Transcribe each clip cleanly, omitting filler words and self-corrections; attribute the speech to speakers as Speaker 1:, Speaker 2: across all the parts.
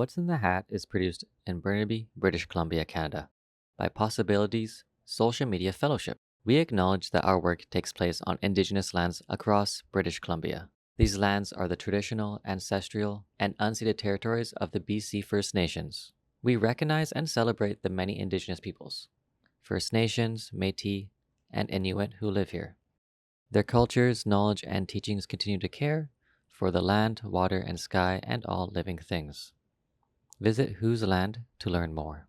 Speaker 1: What's in the Hat is produced in Burnaby, British Columbia, Canada, by Possibilities Social Media Fellowship. We acknowledge that our work takes place on Indigenous lands across British Columbia. These lands are the traditional, ancestral, and unceded territories of the BC First Nations. We recognize and celebrate the many Indigenous peoples, First Nations, Métis, and Inuit who live here. Their cultures, knowledge, and teachings continue to care for the land, water, and sky, and all living things. Visit Whose Land to learn more.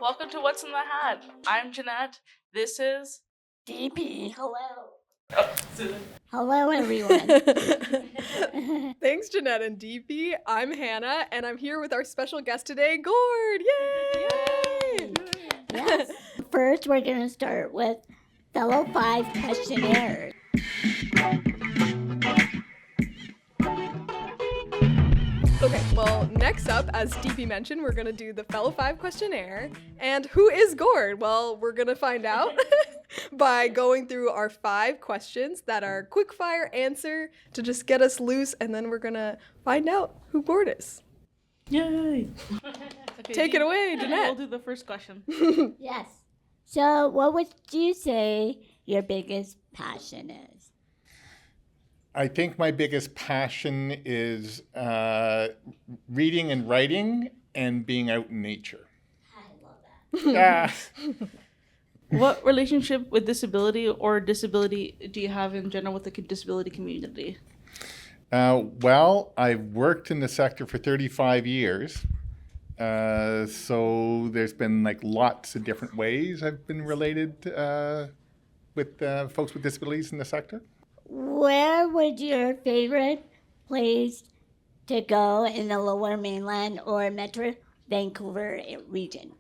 Speaker 2: Welcome to What's in the Hat. I'm Jeanette. This is
Speaker 3: DP. Hello.
Speaker 2: Oh, Susan.
Speaker 3: Hello, everyone.
Speaker 4: Thanks, Jeanette and DP. I'm Hannah, and I'm here with our special guest today, Gord. Yay!
Speaker 3: Yes. First, we're going to start with fellow 5 questionnaires.
Speaker 4: Okay, well, next up, as DP mentioned, we're going to do the Fellow 5 questionnaire. And who is Gord? Well, we're going to find out by going through our 5 questions that are quick-fire answer to just get us loose, and then we're going to find out who Gord is.
Speaker 2: Yay! Okay,
Speaker 4: Take it away, Jeanette.
Speaker 2: We'll do the first question.
Speaker 3: Yes. So, what would you say your biggest passion is?
Speaker 5: I think my biggest passion is reading and writing and being out in nature.
Speaker 3: I love that.
Speaker 2: What relationship with disability or disability do you have in general with the disability community?
Speaker 5: Well, I've worked in the sector for 35 years. So there's been like lots of different ways I've been related with folks with disabilities in the sector.
Speaker 3: Where would your favorite place to go in the Lower Mainland or Metro Vancouver region?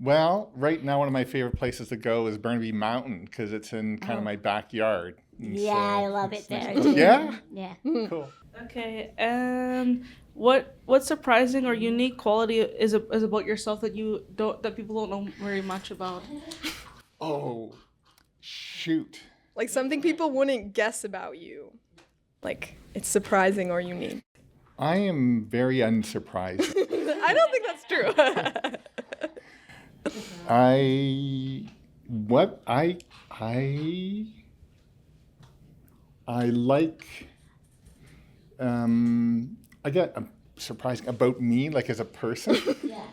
Speaker 5: Well, right now one of my favorite places to go is Burnaby Mountain because it's in kind of my backyard. And
Speaker 3: Yeah,
Speaker 5: so
Speaker 3: I love it
Speaker 5: it's
Speaker 3: there.
Speaker 5: nice.
Speaker 3: Too.
Speaker 5: Yeah?
Speaker 3: Yeah.
Speaker 5: Cool.
Speaker 2: Okay, and what surprising or unique quality is about yourself that people don't know very much about?
Speaker 5: Oh, shoot.
Speaker 4: Like something people wouldn't guess about you. Like, it's surprising or unique.
Speaker 5: I am very unsurprised.
Speaker 4: I don't think that's true.
Speaker 5: I like I got surprising about me, like as a person.
Speaker 3: Yeah.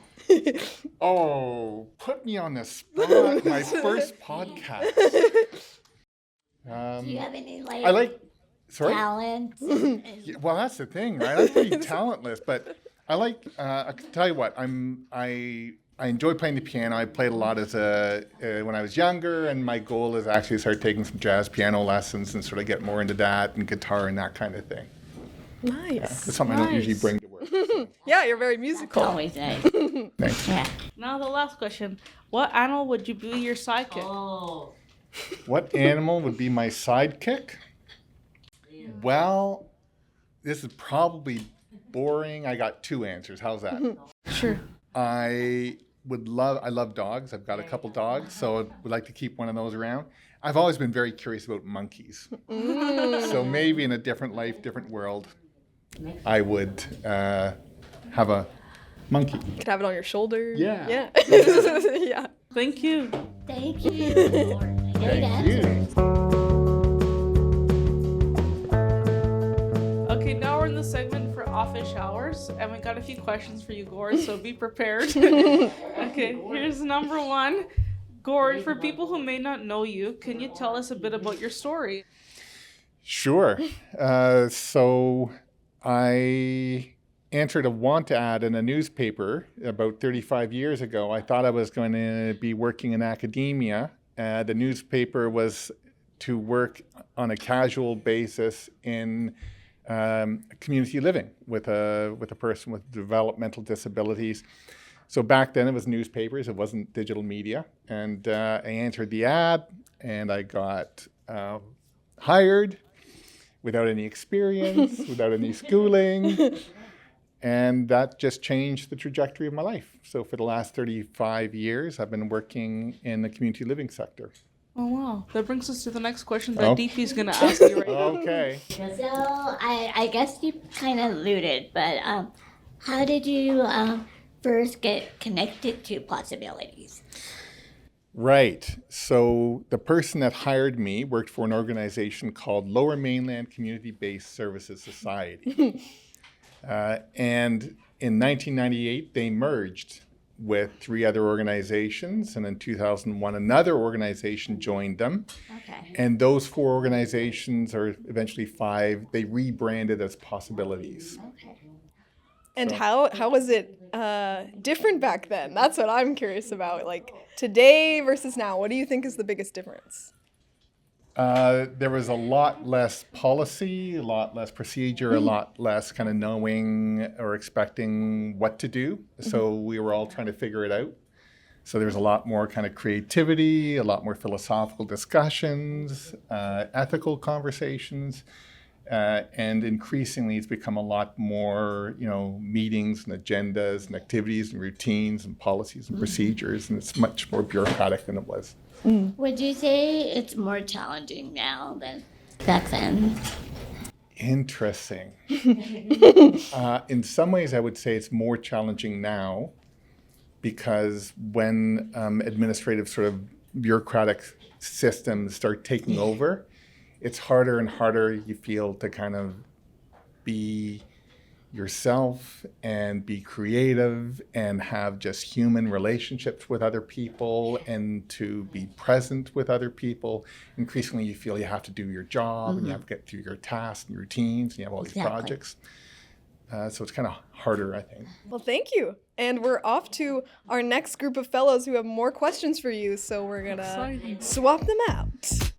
Speaker 5: Oh, put me on the spot. My first podcast.
Speaker 3: Do you have any
Speaker 5: I like. Sorry.
Speaker 3: talents?
Speaker 5: Yeah, well, that's the thing, right? I'm pretty talentless, but I like. I can tell you what. I enjoy playing the piano. I played a lot as when I was younger, and my goal is actually to start taking some jazz piano lessons and sort of get more into that and guitar and that kind of thing.
Speaker 4: Nice.
Speaker 5: Yeah, it's something I don't usually bring to work. So.
Speaker 4: Yeah, you're very musical.
Speaker 3: Always nice.
Speaker 5: Thanks.
Speaker 3: Yeah.
Speaker 2: Now the last question: what animal would you be your sidekick?
Speaker 3: Oh.
Speaker 5: What animal would be my sidekick? Well, this is probably boring. I got 2 answers. How's that?
Speaker 2: Sure.
Speaker 5: I love dogs. I've got a couple dogs, so I would like to keep one of those around. I've always been very curious about monkeys. So maybe in a different life, different world, I would have a monkey.
Speaker 4: You could have it on your shoulder.
Speaker 5: Yeah.
Speaker 4: Yeah. Yeah.
Speaker 2: Thank you.
Speaker 3: Thank you. Great
Speaker 5: Thank you.
Speaker 3: answers.
Speaker 2: Okay, now we're in the segment for office hours, and we got a few questions for you, Gord, so be prepared. Okay, here's number 1. Gord, for people who may not know you, can you tell us a bit about your story?
Speaker 5: Sure. So I entered a want ad in a newspaper about 35 years ago. I thought I was going to be working in academia. The newspaper was to work on a casual basis in community living with a person with developmental disabilities. So back then it was newspapers, it wasn't digital media. And I entered the ad and I got hired without any experience, without any schooling. And that just changed the trajectory of my life. So for the last 35 years, I've been working in the community living sector.
Speaker 2: Oh wow, that brings us to the next question that
Speaker 5: Oh.
Speaker 2: DP is gonna ask you right now.
Speaker 5: Okay.
Speaker 3: So I guess you kind of alluded, but how did you first get connected to possibilities?
Speaker 5: Right. So the person that hired me worked for an organization called Lower Mainland Community-Based Services Society. And in 1998, they merged with 3 other organizations. And in 2001, another organization joined them.
Speaker 3: Okay.
Speaker 5: And those 4 organizations, or eventually 5, they rebranded as Possibilities.
Speaker 3: Okay.
Speaker 4: And how was it different back then? That's what I'm curious about. Like today versus now, what do you think is the biggest difference?
Speaker 5: There was a lot less policy, a lot less procedure, a lot less kind of knowing or expecting what to do. So we were all trying to figure it out. So there was a lot more kind of creativity, a lot more philosophical discussions, ethical conversations. And increasingly, it's become a lot more, meetings and agendas and activities and routines and policies and procedures. And it's much more bureaucratic than it was.
Speaker 3: Would you say it's more challenging now than back then?
Speaker 5: Interesting. In some ways, I would say it's more challenging now because when administrative sort of bureaucratic systems start taking over, it's harder and harder, you feel, to kind of be yourself and be creative and have just human relationships with other people and to be present with other people. Increasingly, you feel you have to do your job and you have to get through your tasks and routines and you have all these projects. So it's kind of harder, I think.
Speaker 4: Well, thank you. And we're off to our next group of fellows who have more questions for you. So we're going to swap them out.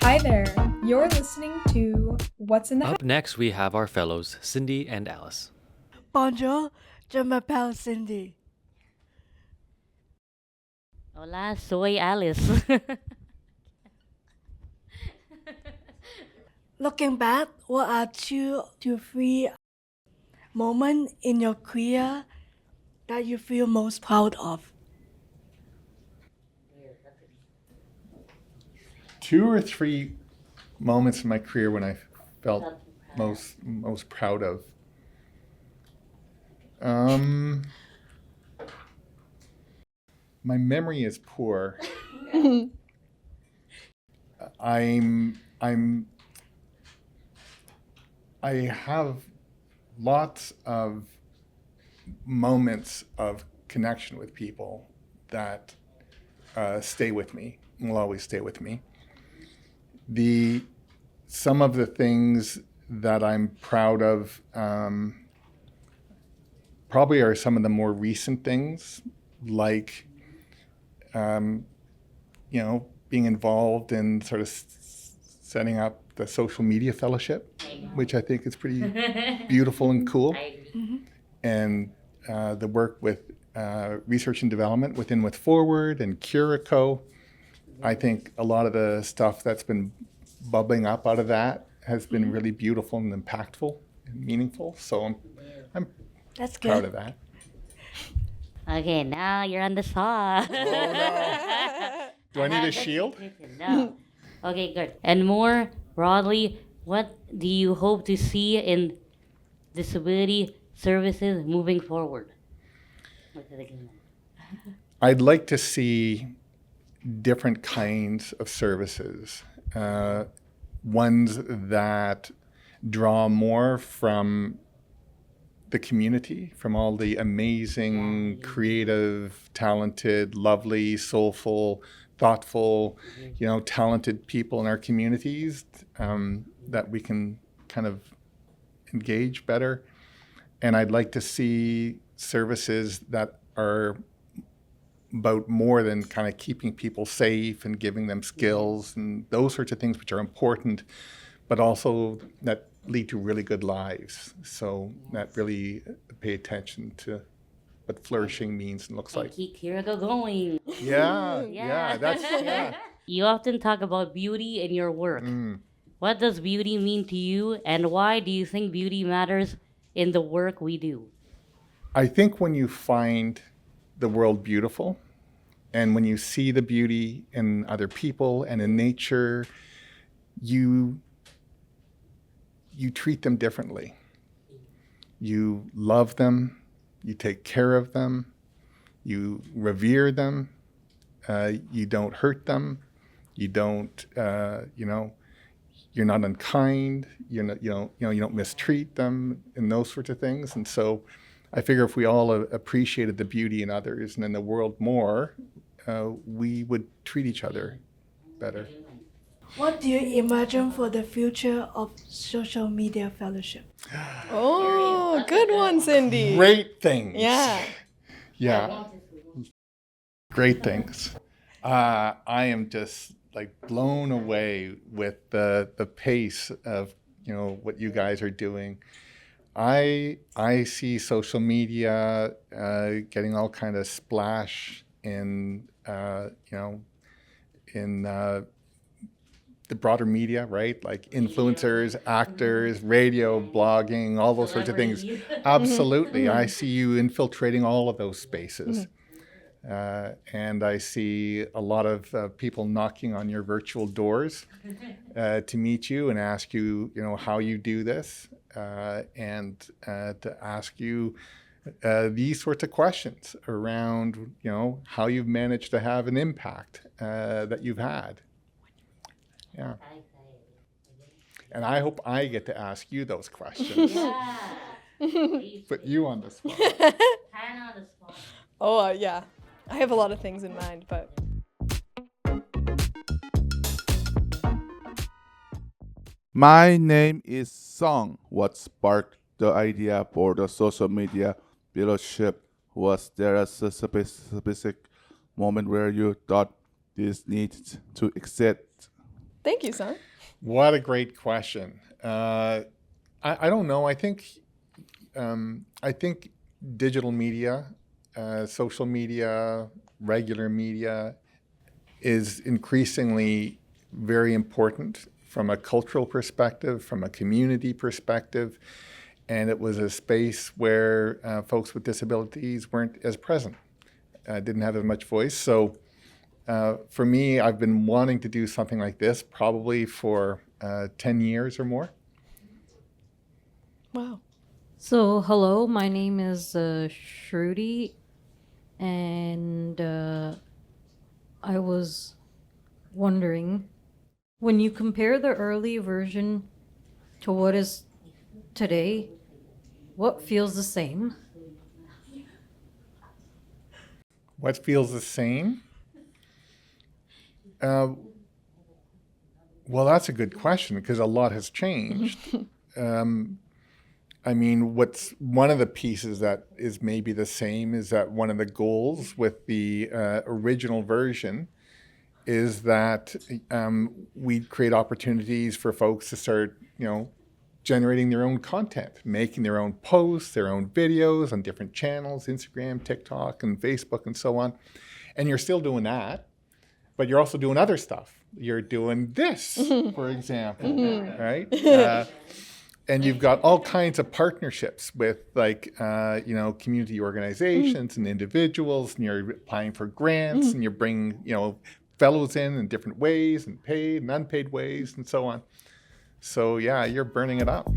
Speaker 6: Hi there, you're listening to What's in the
Speaker 1: Up next, we have our fellows, Cindy and Alice.
Speaker 7: Bonjour, je m'appelle Cindy.
Speaker 8: Hola, soy Alice.
Speaker 7: Looking back, what are 2 to 3 moments in your career that you feel most proud of?
Speaker 5: 2 or 3 moments in my career when I felt most proud of. My memory is poor. I have lots of moments of connection with people that stay with me and will always stay with me. Some of the things that I'm proud of probably are some of the more recent things, like being involved in sort of setting up the social media fellowship, which I think is pretty beautiful and cool, and the work with research and development with Forward and Curico. I think a lot of the stuff that's been bubbling up out of that has been really beautiful and impactful and meaningful. So I'm
Speaker 7: That's
Speaker 5: proud
Speaker 7: good.
Speaker 5: of that.
Speaker 8: Okay, now you're on the spot.
Speaker 5: Oh, no. Do I need a shield?
Speaker 8: No. Okay, good. And more broadly, what do you hope to see in disability services moving forward?
Speaker 5: I'd like to see different kinds of services, ones that draw more from the community, from all the amazing, creative, talented, lovely, soulful, thoughtful, talented people in our communities, that we can kind of engage better. And I'd like to see services that are about more than kind of keeping people safe and giving them skills and those sorts of things, which are important, but also that lead to really good lives. So that really pay attention to what flourishing means and looks like.
Speaker 8: Keep Kirigo going.
Speaker 5: Yeah, that's
Speaker 8: You often talk about beauty in your work. What does beauty mean to you, and why do you think beauty matters in the work we do?
Speaker 5: I think when you find the world beautiful and when you see the beauty in other people and in nature, you treat them differently. You love them, you take care of them, you revere them, you don't hurt them, you don't, you're not unkind, you don't mistreat them, and those sorts of things. And so, I figure if we all appreciated the beauty in others and in the world more, we would treat each other better.
Speaker 7: What do you imagine for the future of social media fellowship?
Speaker 4: Oh, good one, Cindy.
Speaker 5: Great things.
Speaker 4: Yeah.
Speaker 5: Yeah. Great things. I am just like blown away with the pace of what you guys are doing. I see social media getting all kind of splash in the broader media, right? Like influencers, actors, radio, blogging, all those sorts of things. Absolutely. I see you infiltrating all of those spaces. And I see a lot of people knocking on your virtual doors to meet you and ask you, how you do this, and to ask you these sorts of questions around, how you've managed to have an impact that you've had. Yeah. And I hope I get to ask you those questions. Put you on the spot.
Speaker 4: Oh, yeah. I have a lot of things in mind, but...
Speaker 9: My name is Song. What sparked the idea for the social media fellowship? Was there a specific moment where you thought this needs to exist?
Speaker 4: Thank you, son.
Speaker 5: What a great question. I don't know. I think digital media, social media, regular media is increasingly very important from a cultural perspective, from a community perspective. And it was a space where folks with disabilities weren't as present, didn't have as much voice. So for me, I've been wanting to do something like this probably for 10 years or more.
Speaker 4: Wow.
Speaker 10: So, hello, my name is Shruti, and I was wondering, when you compare the early version to what is today, what feels the same?
Speaker 5: What feels the same? Well, that's a good question because a lot has changed. I mean, what's one of the pieces that is maybe the same is that one of the goals with the original version is that we create opportunities for folks to start, generating their own content, making their own posts, their own videos on different channels, Instagram, TikTok, and Facebook, and so on. And you're still doing that, but you're also doing other stuff. You're doing this, for example, right? And you've got all kinds of partnerships with community organizations and individuals, and you're applying for grants, and you're bringing, fellows in different ways, and paid and unpaid ways, and so on. So yeah, you're burning it up.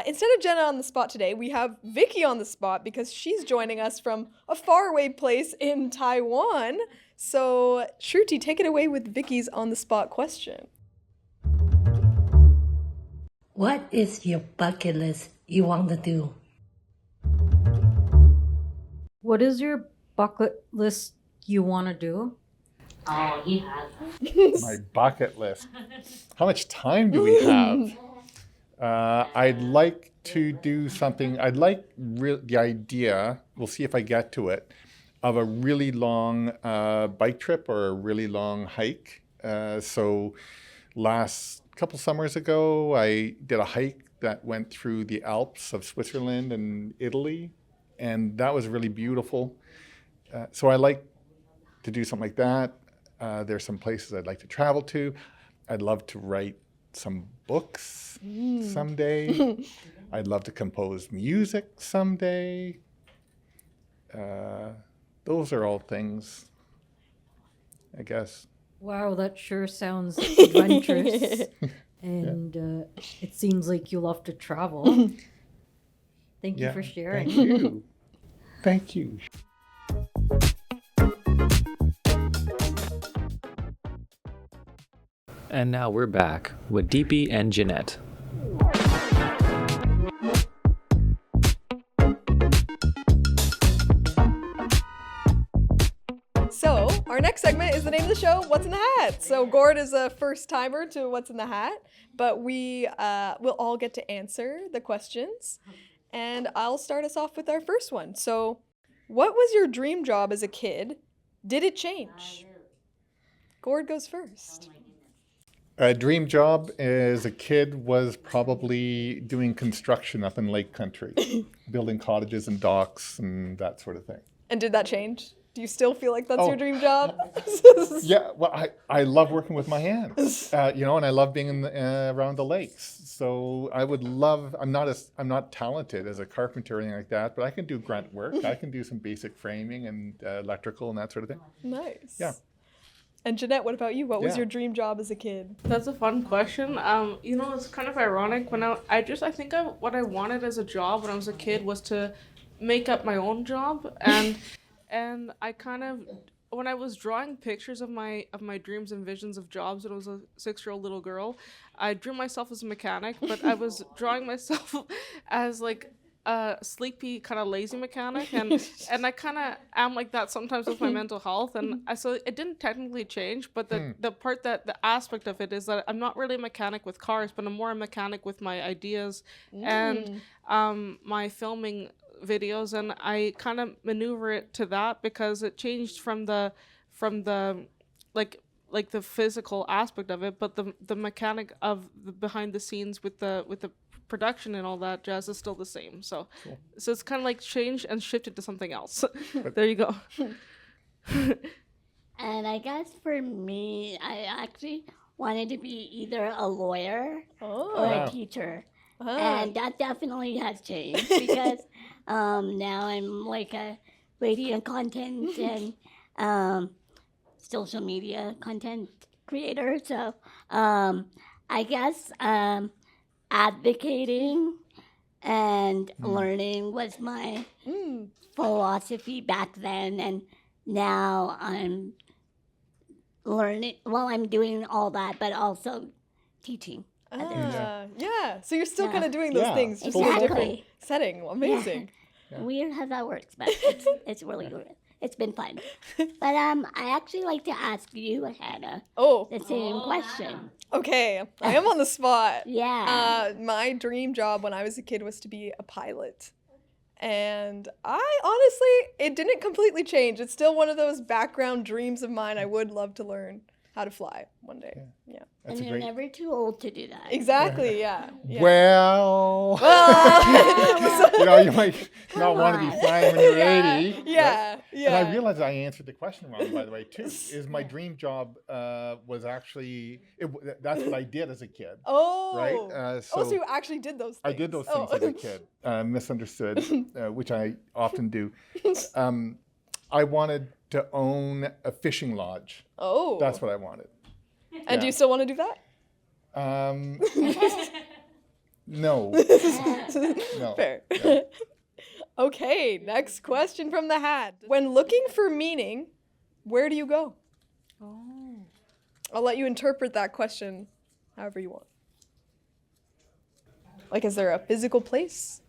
Speaker 4: Instead of Jenna on the spot today, we have Vicky on the spot because she's joining us from a faraway place in Taiwan. So, Shruti, take it away with Vicky's on the spot question.
Speaker 11: What is your bucket list you want to do?
Speaker 10: What is your bucket list you want to do?
Speaker 8: Oh, he has.
Speaker 5: My bucket list. How much time do we have? I'd like to do something. I'd like the idea, we'll see if I get to it, of a really long bike trip or a really long hike. So last couple summers ago, I did a hike that went through the Alps of Switzerland and Italy, and that was really beautiful. So I like to do something like that. There's some places I'd like to travel to. I'd love to write some books someday. I'd love to compose music someday. Those are all things, I guess.
Speaker 10: Wow, that sure sounds adventurous. And it seems like you love to travel. Thank you for sharing.
Speaker 5: Thank you. Thank you.
Speaker 1: And now we're back with DP and Jeanette.
Speaker 4: So, our next segment is the name of the show, What's in the Hat? So, Gord is a first timer to What's in the Hat, but we will all get to answer the questions. And I'll start us off with our first one. So, what was your dream job as a kid? Did it change? Gord goes first.
Speaker 5: A dream job as a kid was probably doing construction up in Lake Country, building cottages and docks and that sort of thing.
Speaker 4: And did that change? Do you still feel like that's your dream job?
Speaker 5: Yeah, well, I love working with my hands, and I love being around the lakes. So I would love. I'm not talented as a carpenter or anything like that, but I can do grunt work. I can do some basic framing and electrical and that sort of thing.
Speaker 4: Nice.
Speaker 5: Yeah.
Speaker 4: And Jeanette, what about you? What was your dream job as a kid?
Speaker 2: That's a fun question. It's kind of ironic. When what I wanted as a job when I was a kid was to make up my own job, and I kind of, when I was drawing pictures of my dreams and visions of jobs when I was a 6-year-old little girl, I drew myself as a mechanic, but I was drawing myself as like a sleepy, kind of lazy mechanic, and I kind of am like that sometimes with my mental health, and so it didn't technically change, but the aspect of it is that I'm not really a mechanic with cars, but I'm more a mechanic with my ideas and my filming videos, and I kind of maneuver it to that because it changed from the like the physical aspect of it, but the mechanic of the behind the scenes with the production and all that jazz is still the same. So cool. So it's kind of like changed and shifted to something else. There you go.
Speaker 3: And I guess for me, I actually wanted to be either a lawyer or a teacher. And that definitely has changed because now I'm like a radio content and social media content creator. So I guess advocating and learning was my philosophy back then, and now I'm learning. Well, I'm doing all that, but also teaching.
Speaker 4: Yeah. So you're still kind of doing those things, just in a different setting. Amazing.
Speaker 3: Yeah. Weird how that works, but it's really good. It's been fun. But I actually like to ask you, Hannah, the same question.
Speaker 4: Okay, I am on the spot.
Speaker 3: Yeah.
Speaker 4: My dream job when I was a kid was to be a pilot. And I honestly, it didn't completely change. It's still one of those background dreams of mine. I would love to learn how to fly one day. Yeah.
Speaker 3: And you're never too old to do that.
Speaker 4: Exactly, yeah.
Speaker 5: Well, you might not want to be flying when you're 80.
Speaker 4: Yeah,
Speaker 5: right?
Speaker 4: yeah.
Speaker 5: And I realized I answered the question wrong, by the way, too. Is my dream job was actually, that's what I did as a kid.
Speaker 4: Oh.
Speaker 5: Right?
Speaker 4: So you actually did those things.
Speaker 5: I did those things as a kid. Misunderstood, which I often do. I wanted to own a fishing lodge.
Speaker 4: Oh.
Speaker 5: That's what I wanted.
Speaker 4: And do you still want to do that?
Speaker 5: No. No.
Speaker 4: Fair.
Speaker 5: No.
Speaker 4: Okay, next question from the hat. When looking for meaning, where do you go?
Speaker 2: Oh.
Speaker 4: I'll let you interpret that question however you want. Like, is there a physical place?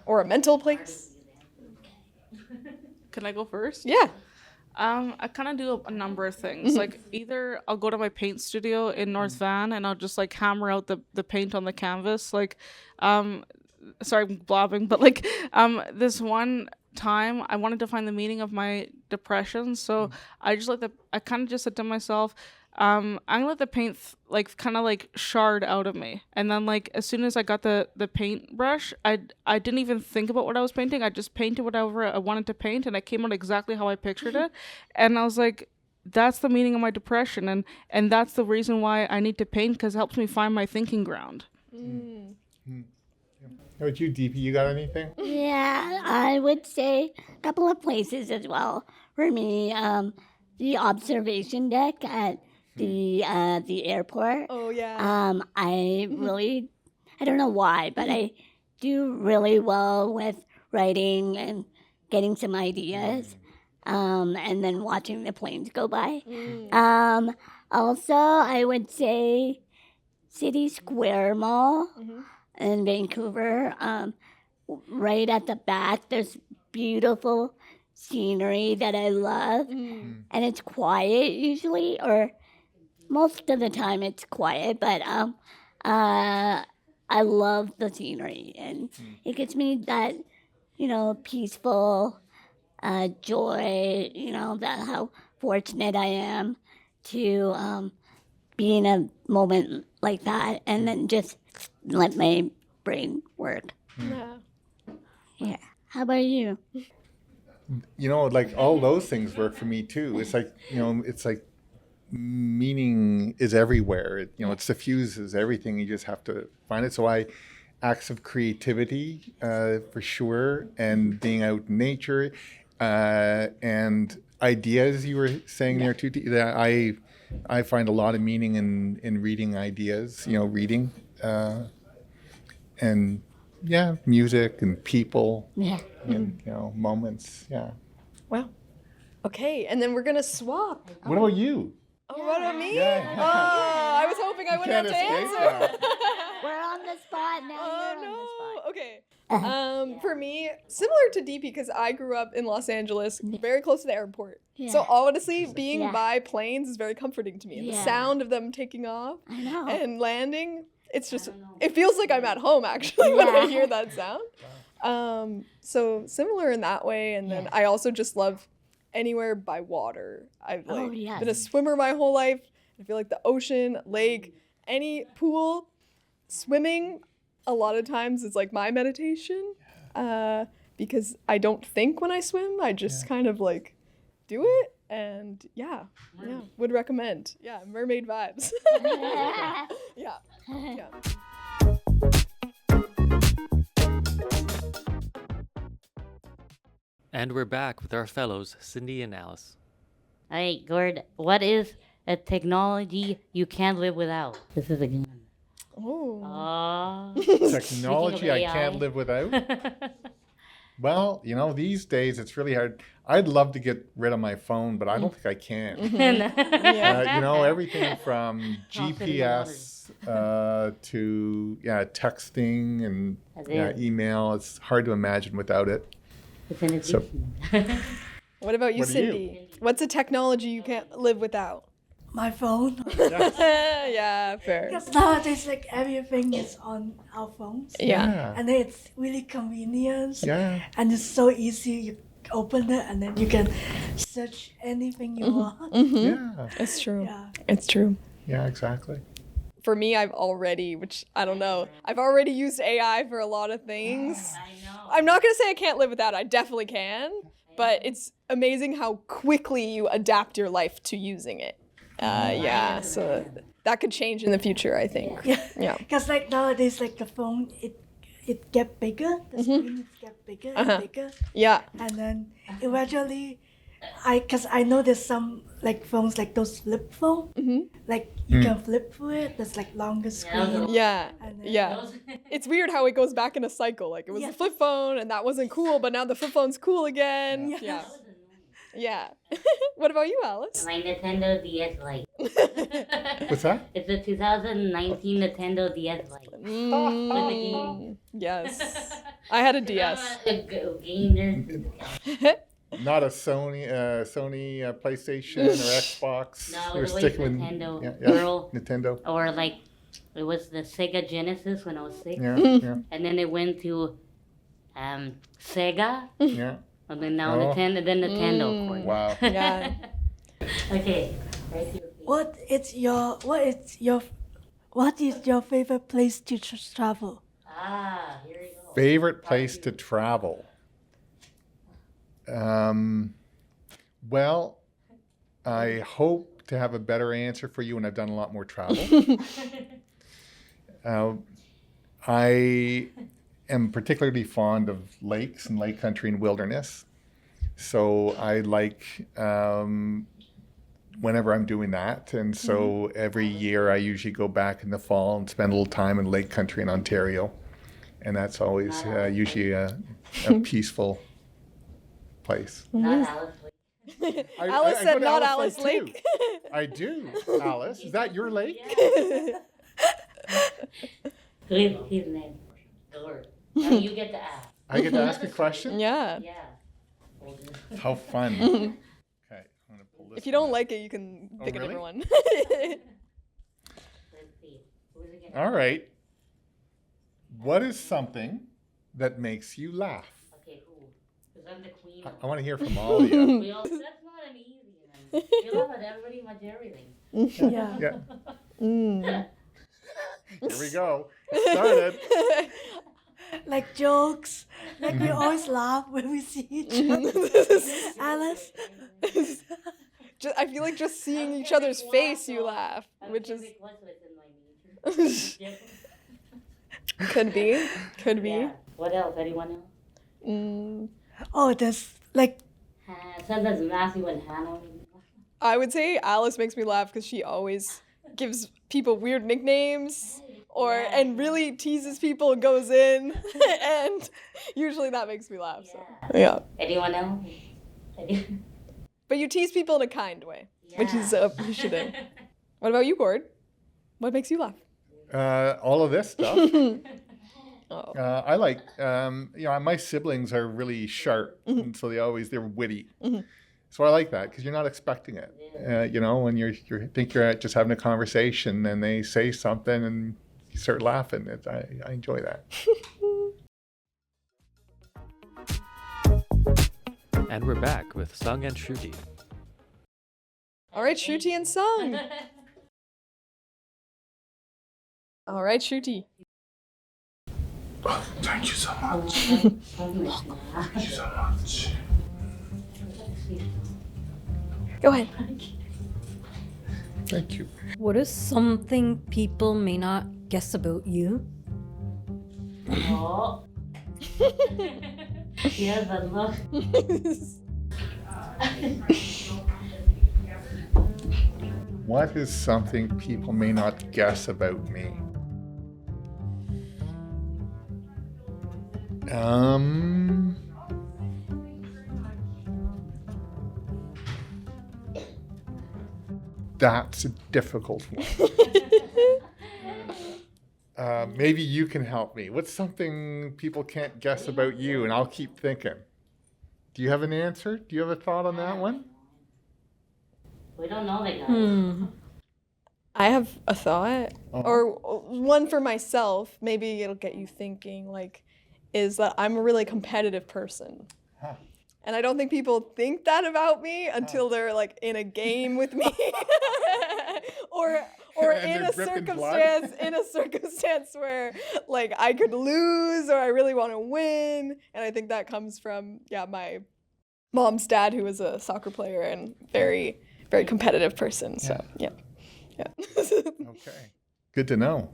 Speaker 4: Or a mental place?
Speaker 2: Can I go first?
Speaker 4: Yeah.
Speaker 2: I kind of do a number of things. Like either I'll go to my paint studio in North Van and I'll just like hammer out the paint on the canvas. Like, sorry, I'm blabbing, but like this one time I wanted to find the meaning of my depression. So I kind of just said to myself, I'm gonna let the paint kind of like shard out of me, and then like as soon as I got the paintbrush, I didn't even think about what I was painting. I just painted whatever I wanted to paint, and it came out exactly how I pictured it. And I was like, that's the meaning of my depression, and that's the reason why I need to paint, because it helps me find my thinking ground.
Speaker 5: How about you, DP? You got anything?
Speaker 3: Yeah, I would say a couple of places as well for me. The observation deck at the airport.
Speaker 4: Oh yeah.
Speaker 3: I really, I don't know why, but I do really well with writing and getting some ideas. And then watching the planes go by. Also, I would say City Square Mall in Vancouver. Right at the back, there's beautiful scenery that I love, and it's quiet usually, or most of the time it's quiet. But I love the scenery, and it gives me that peaceful joy. That how fortunate I am to be in a moment like that, and then just let my brain work.
Speaker 4: Yeah.
Speaker 3: Yeah. How about you?
Speaker 5: Like all those things work for me too. It's like, it's like meaning is everywhere. It suffuses everything. You just have to find it. So acts of creativity, for sure, and being out in nature, and ideas you were saying there too. That I find a lot of meaning in reading ideas, reading, and music and people, and moments. Yeah.
Speaker 4: Wow. Okay, and then we're gonna swap.
Speaker 5: What about you?
Speaker 4: Oh, what about me?
Speaker 5: Yeah.
Speaker 4: Oh, I was hoping I wouldn't have to answer.
Speaker 3: We're on the spot now.
Speaker 4: Oh
Speaker 3: You're on the spot.
Speaker 4: no. Okay. For me, similar to DP, because I grew up in Los Angeles, very close to the airport.
Speaker 3: Yeah.
Speaker 4: So honestly, being
Speaker 3: Yeah.
Speaker 4: by planes is very comforting to me. And the
Speaker 3: Yeah.
Speaker 4: sound of them taking off
Speaker 3: I know.
Speaker 4: and landing, it's just, it feels like I'm at home actually when I
Speaker 3: Yeah.
Speaker 4: hear that sound. So similar in that way. And then I also just love anywhere by water. I've
Speaker 3: yes.
Speaker 4: been a swimmer my whole life. I feel like the ocean, lake, any pool, swimming a lot of times is like my meditation, because I don't think when I swim. I just kind of like do it, and would recommend. Yeah, mermaid vibes. yeah.
Speaker 1: And we're back with our fellows, Cindy and Alice.
Speaker 8: Hey, Gord, what is a technology you can't live without? This is a good one.
Speaker 4: Oh.
Speaker 5: Technology I can't live without. Well, these days it's really hard. I'd love to get rid of my phone, but I don't think I can. Everything from GPS to texting and email. It's hard to imagine without it.
Speaker 8: It's an addiction.
Speaker 4: What about you,
Speaker 5: What are
Speaker 4: Cindy?
Speaker 5: you?
Speaker 4: What's a technology you can't live without?
Speaker 7: My phone.
Speaker 4: Yeah, fair.
Speaker 7: Because nowadays, like everything is on our phones.
Speaker 4: Yeah.
Speaker 7: And then it's really convenient.
Speaker 5: Yeah.
Speaker 7: And it's so easy. You open it and then you can search anything you want.
Speaker 5: Yeah.
Speaker 4: It's true.
Speaker 7: Yeah.
Speaker 4: It's true.
Speaker 5: Yeah, exactly.
Speaker 4: For me, I've already used AI for a lot of things.
Speaker 8: I know.
Speaker 4: I'm not going to say I can't live without it. I definitely can. But it's amazing how quickly you adapt your life to using it. So that could change in the future, I think. Yeah.
Speaker 7: Because like nowadays, like the phone, it get bigger. The screen get bigger and bigger.
Speaker 4: Yeah.
Speaker 7: And then eventually, because I know there's some like phones like those flip phone. Like you can flip through it. There's like longer screen.
Speaker 4: Yeah.
Speaker 7: And then,
Speaker 4: Yeah. It's weird how it goes back in a cycle. Like it was a flip phone and that wasn't cool, but now the flip phone's cool again.
Speaker 7: Yeah.
Speaker 4: Yeah. What about you, Alice?
Speaker 8: My Nintendo DS Lite.
Speaker 5: What's that?
Speaker 8: It's a 2019 Nintendo DS Lite. With the game.
Speaker 4: Yes. I had a DS.
Speaker 8: I'm not a gamer.
Speaker 5: Not a Sony PlayStation or Xbox.
Speaker 8: No,
Speaker 5: You're
Speaker 8: it was
Speaker 5: sticking
Speaker 8: Nintendo.
Speaker 5: with
Speaker 8: Girl.
Speaker 5: Nintendo.
Speaker 8: Or like, it was the Sega Genesis when I was 6.
Speaker 5: Yeah.
Speaker 8: And then it went to Sega.
Speaker 5: Yeah.
Speaker 8: And then now Nintendo, of course.
Speaker 5: Wow.
Speaker 4: Yeah.
Speaker 8: Okay. Right here.
Speaker 7: What is your favorite place to travel?
Speaker 8: Here you go.
Speaker 5: Favorite place to travel? Well, I hope to have a better answer for you when I've done a lot more travel. I am particularly fond of lakes and lake country and wilderness. So I like whenever I'm doing that. And so every year I usually go back in the fall and spend a little time in lake country in Ontario. And that's always usually a peaceful place.
Speaker 8: Not Alice Lake.
Speaker 4: Alice said not Alice
Speaker 5: Lake
Speaker 4: Lake.
Speaker 5: too. I do, Alice. Is that your lake?
Speaker 8: His name. Gord. Now you get to ask.
Speaker 5: I get to ask a question?
Speaker 4: Yeah.
Speaker 8: Yeah.
Speaker 5: How fun. Okay, I'm gonna pull this
Speaker 4: If you don't
Speaker 5: one
Speaker 4: like it, you can pick a
Speaker 5: really?
Speaker 4: different one.
Speaker 8: Let's see. Who's it
Speaker 5: out. All right. What is something that makes you laugh?
Speaker 8: Okay, who? Because I'm the queen.
Speaker 5: I want to hear from all of you.
Speaker 8: We all, that's not an easy one. You laugh at everybody, much everything.
Speaker 7: Yeah.
Speaker 5: Yeah. Here we go. Started.
Speaker 7: Like jokes. Like we always laugh when we see each other. Alice.
Speaker 4: I feel like just seeing each other's face, you laugh, which is could be.
Speaker 8: Yeah. What else? Anyone else?
Speaker 7: Oh, there's like
Speaker 8: Sometimes Matthew and Hannah.
Speaker 4: I would say Alice makes me laugh because she always gives people weird nicknames and really teases people and goes in and usually that makes me laugh. So yeah.
Speaker 8: Anyone else?
Speaker 4: But you tease people in a kind way, which is appreciative. What about you, Gord? What makes you laugh?
Speaker 5: All of this stuff.
Speaker 4: Oh.
Speaker 5: I like, my siblings are really sharp, and so they're witty. So I like that because you're not expecting it. When you think you're just having a conversation and they say something and you start laughing. I enjoy that.
Speaker 1: And we're back with Sung and Shruti.
Speaker 4: All right, Shruti and Sung. All right, Shruti.
Speaker 9: Oh, thank you so much. Thank you so much.
Speaker 4: Go ahead.
Speaker 5: Thank you.
Speaker 10: What is something people may not guess about you?
Speaker 8: Oh. Yes, but look.
Speaker 5: What is something people may not guess about me? That's a difficult one. Maybe you can help me. What's something people can't guess about you? And I'll keep thinking. Do you have an answer? Do you have a thought on that one?
Speaker 8: We don't know the guy.
Speaker 4: I have a thought, or one for myself. Maybe it'll get you thinking. Is that I'm a really competitive person.
Speaker 5: Huh.
Speaker 4: And I don't think people think that about me until they're in a game with me, or in a circumstance where I could lose or I really want to win. And I think that comes from my mom's dad, who was a soccer player and very, very competitive person. So yeah.
Speaker 5: Okay. Good to know.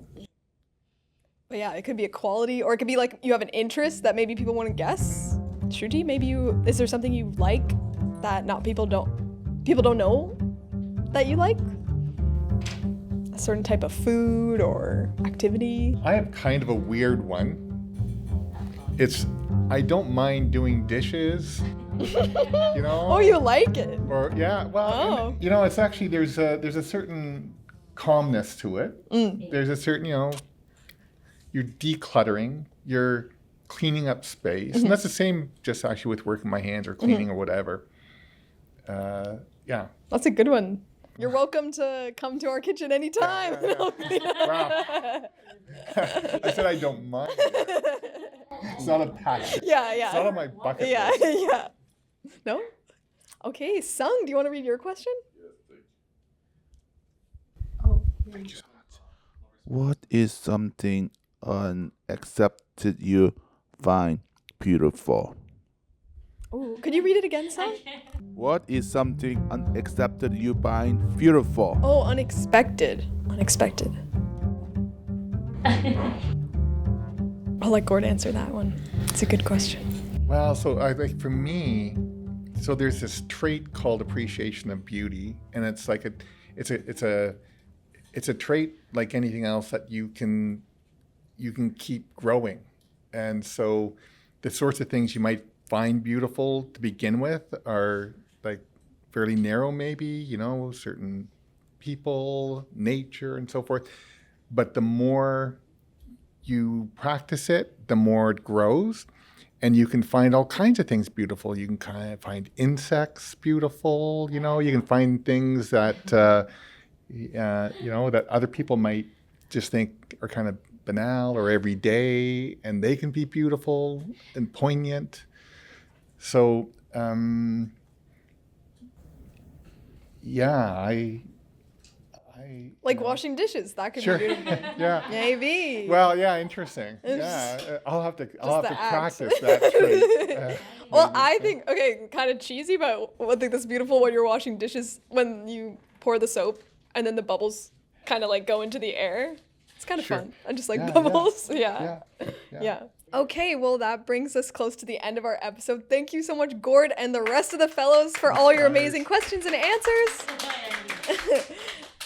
Speaker 4: But yeah, it could be a quality, or it could be you have an interest that maybe people wouldn't guess. Shruti, maybe is there something you like that people don't know that you like? A certain type of food or activity?
Speaker 5: I have kind of a weird one. I don't mind doing dishes.
Speaker 4: Oh, you like it?
Speaker 5: Or it's actually there's a certain calmness to it. There's a certain, you're decluttering, you're cleaning up space. And that's the same just actually with working my hands or cleaning or whatever. Yeah.
Speaker 4: That's a good one. You're welcome to come to our kitchen anytime.
Speaker 5: Wow. I said I don't mind. It's not a passion.
Speaker 4: Yeah.
Speaker 5: It's not on my bucket list.
Speaker 4: Yeah. No? Okay, Sung, do you want to read your question?
Speaker 9: Thank you so much. What is something unaccepted you find beautiful?
Speaker 4: Ooh, could you read it again, Sam?
Speaker 9: What is something unaccepted you find beautiful?
Speaker 4: Oh, unexpected. Unexpected. I'll let Gord answer that one. It's a good question.
Speaker 5: Well, so I like for me, so there's this trait called appreciation of beauty, and it's like it's a trait like anything else that you can keep growing. And so the sorts of things you might find beautiful to begin with are like fairly narrow, maybe, you know, certain people, nature, and so forth. But the more you practice it, the more it grows. And you can find all kinds of things beautiful. You can kind of find insects beautiful, you know, you can find things that, you know, that other people might just think are kind of banal or everyday, and they can be beautiful and poignant. So, yeah, I
Speaker 4: Like washing dishes, that could
Speaker 5: Sure.
Speaker 4: be beautiful.
Speaker 5: Yeah.
Speaker 4: Maybe.
Speaker 5: Well, yeah, interesting.
Speaker 4: It's
Speaker 5: Yeah, I'll have to
Speaker 4: the act.
Speaker 5: practice that trait.
Speaker 4: Well, I think, okay, kind of cheesy, but I think that's beautiful when you're washing dishes, when you pour the soap and then the bubbles kind of like go into the air. It's kind of
Speaker 5: Sure.
Speaker 4: fun. I just like
Speaker 5: Yeah,
Speaker 4: bubbles.
Speaker 5: yeah.
Speaker 4: Yeah. Okay, well, that brings us close to the end of our episode. Thank you so much, Gord, and the rest of the fellows for all your amazing questions and answers.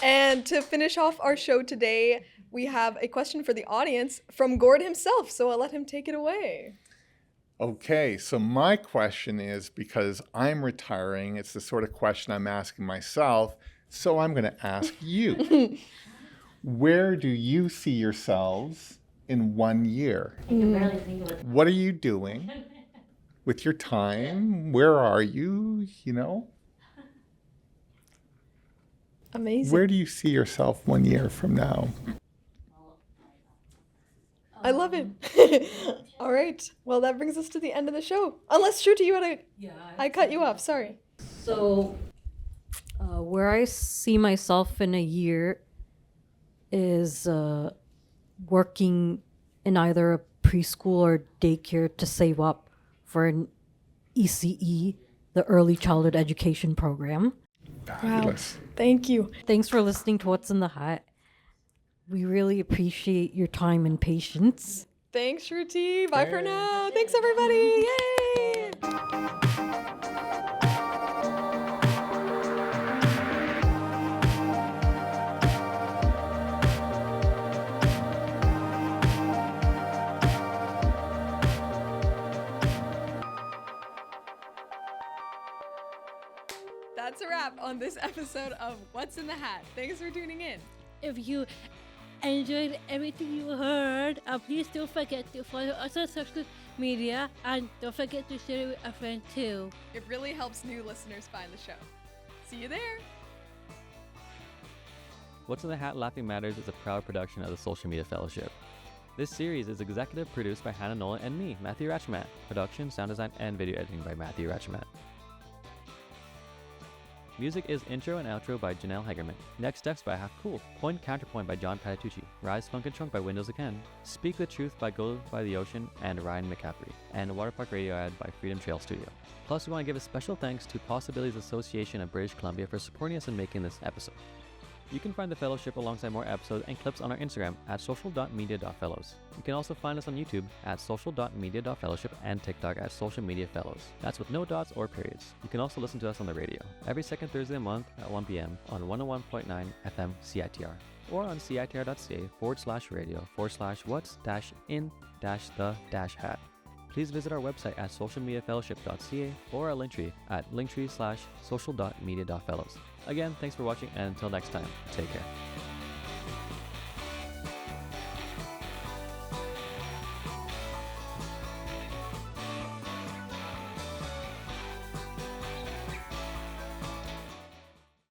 Speaker 4: And to finish off our show today, we have a question for the audience from Gord himself, so I'll let him take it away.
Speaker 5: Okay, so my question is, because I'm retiring, it's the sort of question I'm asking myself, so I'm going to ask you. Where do you see yourselves in 1 year?
Speaker 8: I can barely think of it.
Speaker 5: What are you doing with your time? Where are you, you know?
Speaker 4: Amazing.
Speaker 5: Where do you see yourself 1 year from now?
Speaker 4: I love it. All right. Well, that brings us to the end of the show. Unless, Shruti, you had I cut you off. Sorry.
Speaker 10: So, where I see myself in a year is working in either a preschool or daycare to save up for an ECE, the Early Childhood Education Program.
Speaker 5: Fabulous.
Speaker 4: Thank you.
Speaker 10: Thanks for listening to What's in the Hat. We really appreciate your time and patience.
Speaker 4: Thanks, Shruti. Bye for now. Thanks, everybody. Yay! That's a wrap on this episode of What's in the Hat. Thanks for tuning in.
Speaker 12: If you enjoyed everything you heard, please don't forget to follow us on social media and don't forget to share it with a friend too.
Speaker 4: It really helps new listeners find the show. See you there.
Speaker 1: What's in the Hat Laughing Matters is a proud production of the Social Media Fellowship. This series is executive produced by Hannah Nolan and me, Matthew Ratchmat. Production, sound design, and video editing by Matthew Ratchmat. Music is intro and outro by Janelle Hagerman. Next Steps by Half Cool. Point Counterpoint by John Patitucci. Rise Funk and Trunk by Windows Again. Speak the Truth by Go by the Ocean and Ryan McCaffrey. And Water Park Radio Ad by Freedom Trail Studio. Plus, we want to give a special thanks to Possibilities Association of British Columbia for supporting us in making this episode. You can find the fellowship alongside more episodes and clips on our Instagram at social.media.fellows. You can also find us on YouTube at social.media.fellowship and TikTok at socialmediafellows. That's with no dots or periods. You can also listen to us on the radio every second Thursday a month at 1 p.m. on 101.9 FM CITR or on citr.ca/what's-in-the-hat. Please visit our website at socialmediafellowship.ca or our linktree at linktree/social.media.fellows. Again, thanks for watching, and until next time, take care.